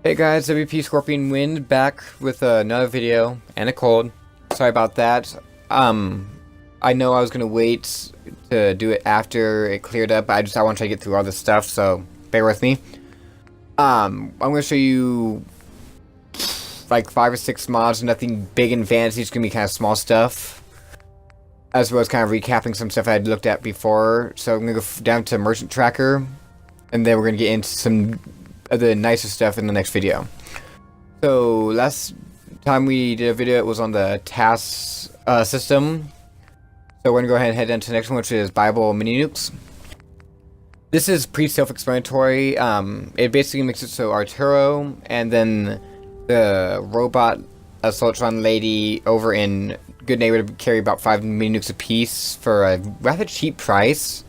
Hey guys, WP Scorpion Wind back with another video and a cold. Sorry about that. I know I was gonna wait to do it after it cleared up. I want to try to get through all this stuff, so bear with me. I'm gonna show you like 5 or 6 mods, nothing big and fancy. It's gonna be kind of small stuff, as well as kind of recapping some stuff I had looked at before. So I'm gonna go down to Merchant Tracker, and then we're gonna get into some of the nicer stuff in the next video. So last time we did a video, it was on the TAS system. So we're gonna go ahead and head into the next one, which is Bible mini nukes. This is pretty self-explanatory. It basically makes it so Arturo and then the robot Assaultron lady over in Good Neighbor carry about 5 mini nukes apiece for a rather cheap price.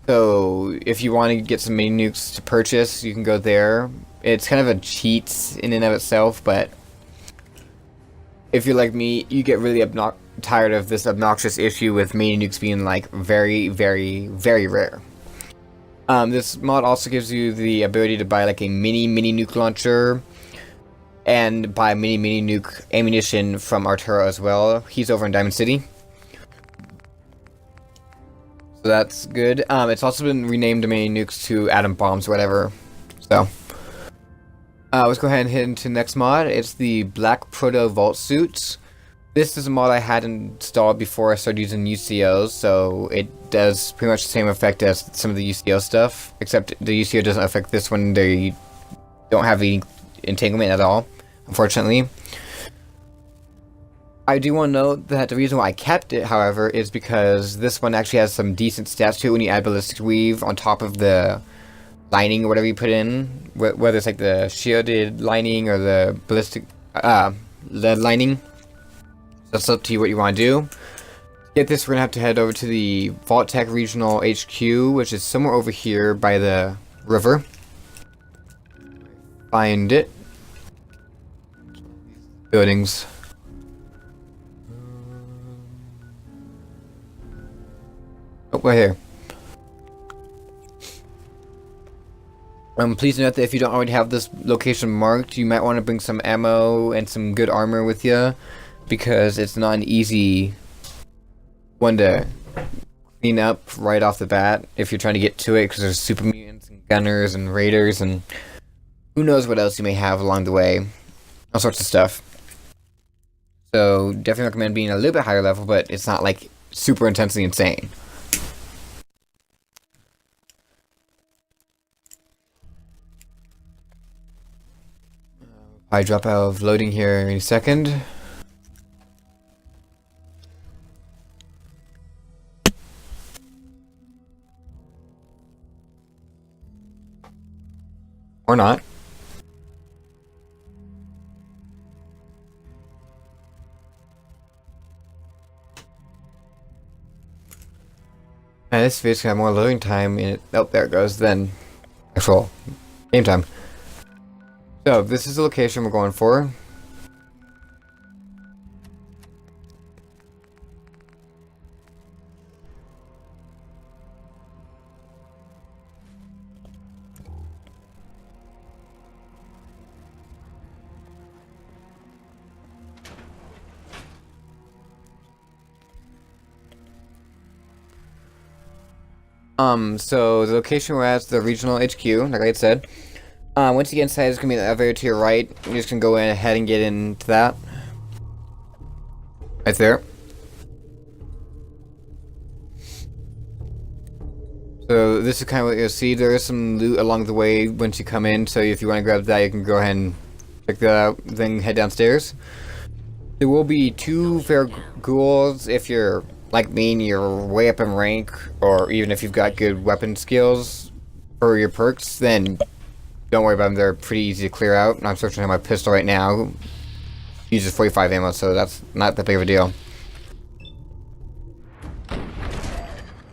So if you want to get some mini nukes to purchase, you can go there. It's kind of a cheat in and of itself, but if you're like me, you get really tired of this obnoxious issue with mini nukes being like very, very, very rare. This mod also gives you the ability to buy like a mini nuke launcher and buy mini nuke ammunition from Arturo as well. He's over in Diamond City. So that's good. It's also been renamed to mini nukes to atom bombs or whatever. So let's go ahead and hit into the next mod. It's the Black Proto Vault Suit. This is a mod I had installed before I started using UCOs, so it does pretty much the same effect as some of the UCO stuff, except the UCO doesn't affect this one. They don't have any entanglement at all, unfortunately. I do want to note that the reason why I kept it, however, is because this one actually has some decent stats to it when you add Ballistic Weave on top of the lining or whatever you put in, whether it's like the shielded lining or the ballistic lead lining. That's up to you what you want to do. To get this, we're going to have to head over to the Vault-Tec Regional HQ, which is somewhere over here by the river. Find it. Buildings. Oh, right here. Please note that if you don't already have this location marked, you might want to bring some ammo and some good armor with you, because it's not an easy one to clean up right off the bat if you're trying to get to it, because there's super mutants and gunners and raiders and who knows what else you may have along the way. All sorts of stuff. So definitely recommend being a little bit higher level, but it's not like super intensely insane. I drop out of loading here in a second. Or not. And this video's gonna have more loading time in it. Oh, there it goes. Then actual game time. So this is the location we're going for. So the location we're at is the regional HQ, like I had said. Once you get inside, there's gonna be an elevator to your right. You're just gonna go in ahead and get into that. Right there. So this is kind of what you'll see. There is some loot along the way once you come in, so if you want to grab that, you can go ahead and check that out, then head downstairs. There will be 2 fair ghouls if you're like me and you're way up in rank, or even if you've got good weapon skills for your perks, then don't worry about them. They're pretty easy to clear out. I'm searching on my pistol right now. Uses 45 ammo, so that's not that big of a deal.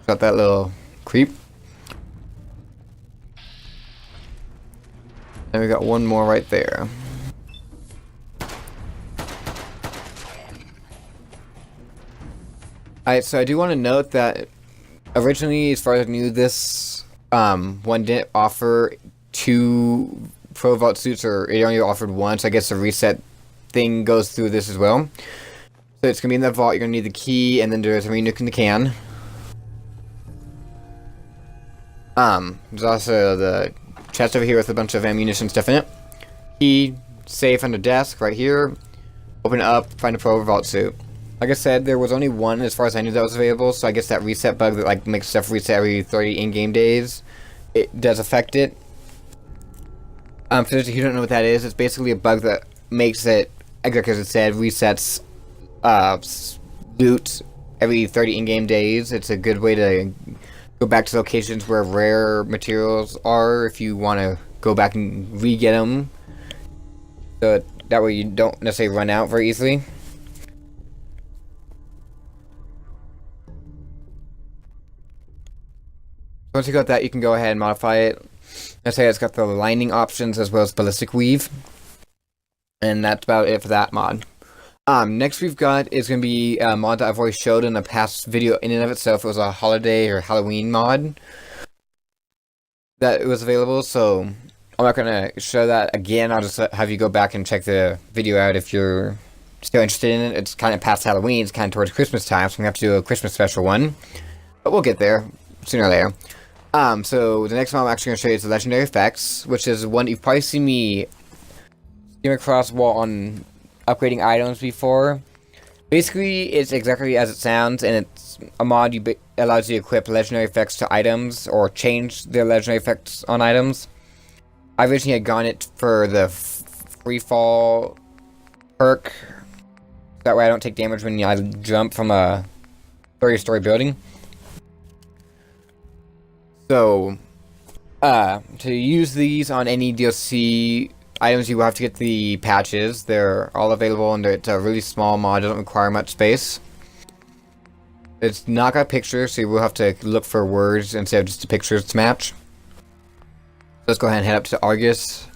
Got that little creep. And we got one more right there. Alright, so I do want to note that originally, as far as I knew, this one didn't offer 2 Pro Vault suits are it only offered one, so I guess the reset thing goes through this as well. So it's gonna be in the vault. You're gonna need the key, and then there's a nuke in the can. There's also the chest over here with a bunch of ammunition stuff in it. Key, safe on the desk right here. Open it up, find a Pro Vault suit. Like I said, there was only one as far as I knew that was available, so I guess that reset bug that like makes stuff reset every 30 in-game days, it does affect it. For those of you who don't know what that is, it's basically a bug that makes it, exactly as it said, resets loot every 30 in-game days. It's a good way to go back to locations where rare materials are if you want to go back and re-get them. So that way you don't necessarily run out very easily. Once you got that, you can go ahead and modify it. Let's say it's got the lining options as well as ballistic weave. And that's about it for that mod. Next we've got is going to be a mod that I've already showed in a past video in and of itself. It was a holiday or Halloween mod that was available, so I'm not going to show that again. I'll just have you go back and check the video out if you're still interested in it. It's kind of past Halloween, it's kind of towards Christmas time, so I'm going to have to do a Christmas special one. But we'll get there sooner or later. So the next one I'm actually going to show you is the Legendary Effects, which is one you've probably seen me skim across while on upgrading items before. Basically, it's exactly as it sounds, and it's a mod allows you to equip legendary effects to items, or change the legendary effects on items. I originally had gone it for the free fall perk, that way I don't take damage when I jump from a 30-story building. So, to use these on any DLC items, you will have to get the patches. They're all available, and it's a really small mod, doesn't require much space. It's not got pictures, so you will have to look for words instead of just the pictures to match. Let's go ahead and head up to Argus,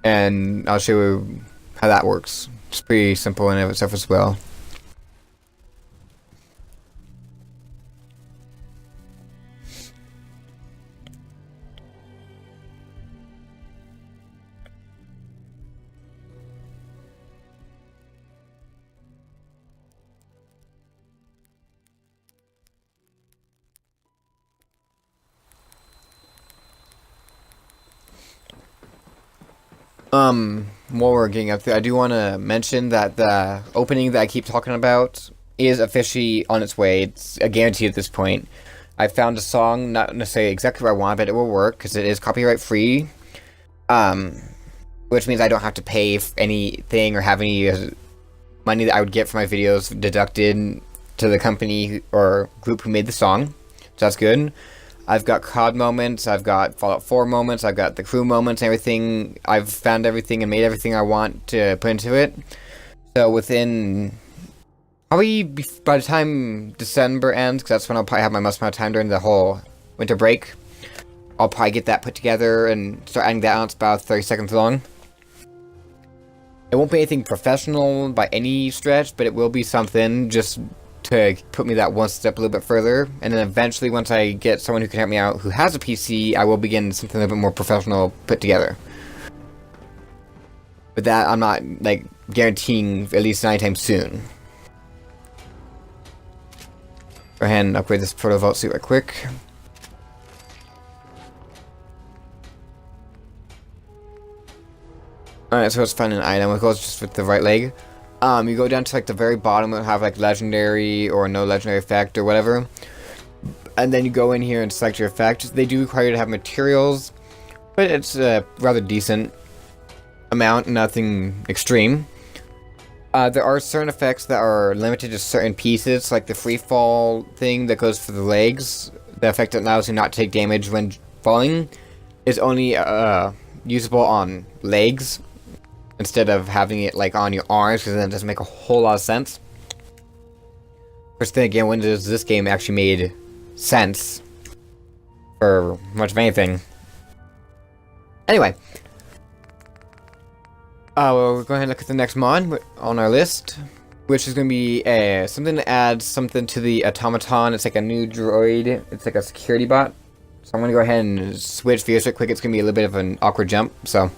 and I'll show you how that works. It's pretty simple in and of itself as well. While we're getting up there, I do want to mention that the opening that I keep talking about is officially on its way. It's a guarantee at this point. I found a song, not necessarily exactly what I want, but it will work, because it is copyright free. Which means I don't have to pay anything or have any money that I would get for my videos deducted to the company or group who made the song. So that's good. I've got COD moments, I've got Fallout 4 moments, I've got the crew moments, everything. I've found everything and made everything I want to put into it. So within, probably by the time December ends, because that's when I'll probably have my most amount of time during the whole winter break, I'll probably get that put together and start adding that on. It's about 30 seconds long. It won't be anything professional by any stretch, but it will be something just to put me that one step a little bit further. And then eventually, once I get someone who can help me out who has a PC, I will begin something a little bit more professional put together. But that I'm not like guaranteeing at least anytime soon. Go ahead and upgrade this Proto Vault suit right quick. Alright, so let's find an item. It goes just with the right leg. You go down to like the very bottom and have like legendary or no legendary effect or whatever. And then you go in here and select your effect. They do require you to have materials, but it's a rather decent amount, nothing extreme. There are certain effects that are limited to certain pieces, like the free fall thing that goes for the legs. The effect that allows you not to take damage when falling is only usable on legs, instead of having it like on your arms, because then it doesn't make a whole lot of sense. First thing again, when does this game actually made sense for much of anything? Anyway, we'll go ahead and look at the next mod on our list, which is going to be something to add something to the automaton. It's like a new droid. It's like a security bot. So I'm gonna go ahead and switch views real quick. It's gonna be a little bit of an awkward jump, so.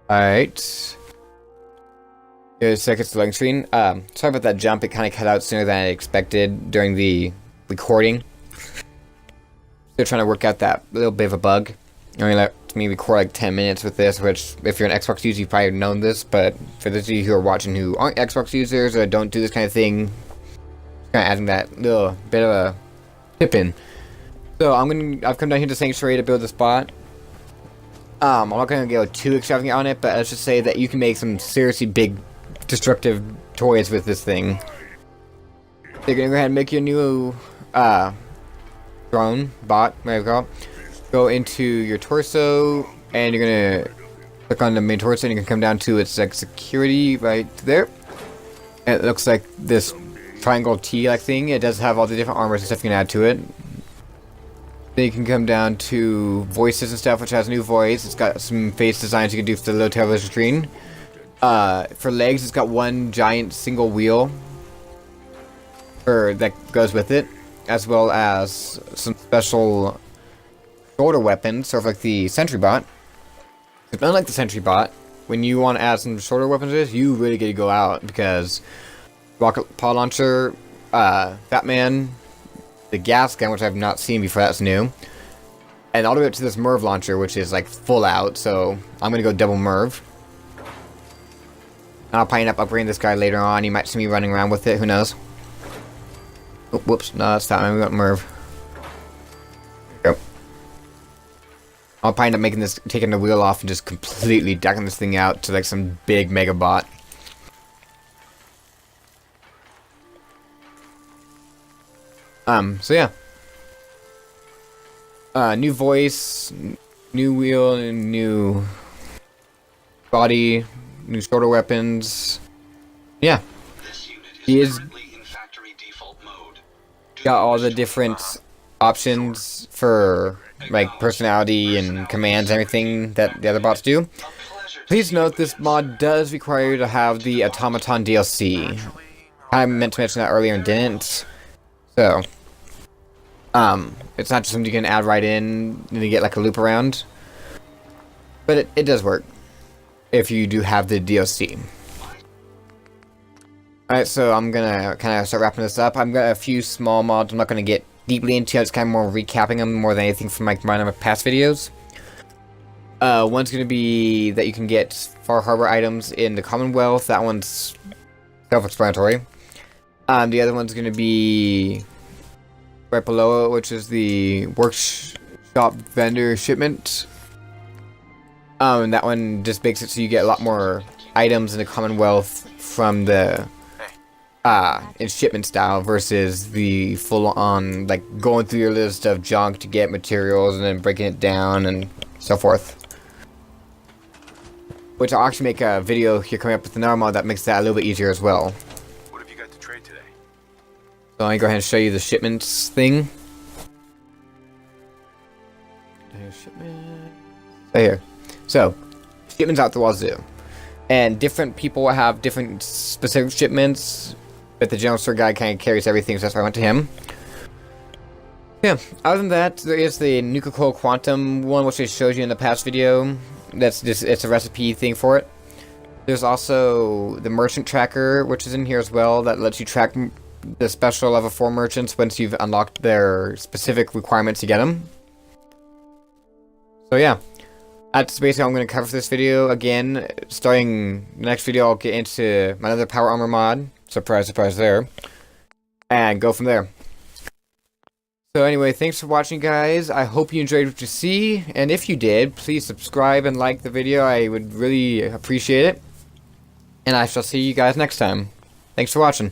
Alright. Here's seconds to loading screen. Sorry about that jump. It kind of cut out sooner than I expected during the recording. Still trying to work out that little bit of a bug. Only let me record like 10 minutes with this, which if you're an Xbox user, you probably have known this, but for those of you who are watching who aren't Xbox users or don't do this kind of thing, kind of adding that little bit of a tip in. So I've come down here to Sanctuary to build this bot. I'm not gonna go too extravagant on it, but let's just say that you can make some seriously big destructive toys with this thing. So you're gonna go ahead and make your new drone bot, whatever you call it. Go into your torso, and you're gonna click on the main torso, and you can come down to its like security right there. And it looks like this triangle T-like thing. It does have all the different armors and stuff you can add to it. Then you can come down to voices and stuff, which has a new voice. It's got some face designs you can do for the low television screen. For legs, it's got one giant single wheel that goes with it, as well as some special shoulder weapons, sort of like the Sentry Bot. But unlike the Sentry Bot, when you want to add some shoulder weapons to this, you really get to go out, because rocket pod launcher, Fat Man, the gas gun, which I've not seen before, that's new, and all the way up to this Merv launcher, which is like full out, so I'm gonna go double Merv. I'll probably end up upgrading this guy later on. You might see me running around with it, who knows. Oh, whoops, no, that's Fat Man, we got Merv. There we go. I'll probably end up making this, taking the wheel off and just completely decking this thing out to like some big mega bot. So yeah. New voice, new wheel, and new body, new shoulder weapons. Yeah. He is got all the different options for like personality and commands and everything that the other bots do. Please note this mod does require you to have the Automaton DLC. I meant to mention that earlier and didn't. So, it's not just something you can add right in and you get like a loop around. But it does work if you do have the DLC. Alright, so I'm gonna kind of start wrapping this up. I've got a few small mods I'm not gonna get deeply into. It's kind of more recapping them more than anything from like my past videos. One's gonna be that you can get Far Harbor items in the Commonwealth. That one's self-explanatory. The other one's gonna be right below it, which is the workshop vendor shipment. And that one just makes it so you get a lot more items in the Commonwealth from the in shipment style versus the full-on like going through your list of junk to get materials and then breaking it down and so forth. Which I'll actually make a video here coming up with another mod that makes that a little bit easier as well. What have you got to trade today? So I'll go ahead and show you the shipments thing. Shipment. Right here. So, shipments out the wazoo. And different people have different specific shipments, but the general store guy kind of carries everything, so that's why I went to him. Yeah, other than that, there is the Nuka-Cola Quantum one, which I showed you in the past video. That's just, it's a recipe thing for it. There's also the Merchant Tracker, which is in here as well, that lets you track the special level 4 merchants once you've unlocked their specific requirements to get them. So yeah, that's basically all I'm going to cover for this video. Again, starting the next video, I'll get into my other Power Armor mod. Surprise, surprise there. And go from there. So anyway, thanks for watching, guys. I hope you enjoyed what you see. And if you did, please subscribe and like the video. I would really appreciate it. And I shall see you guys next time. Thanks for watching.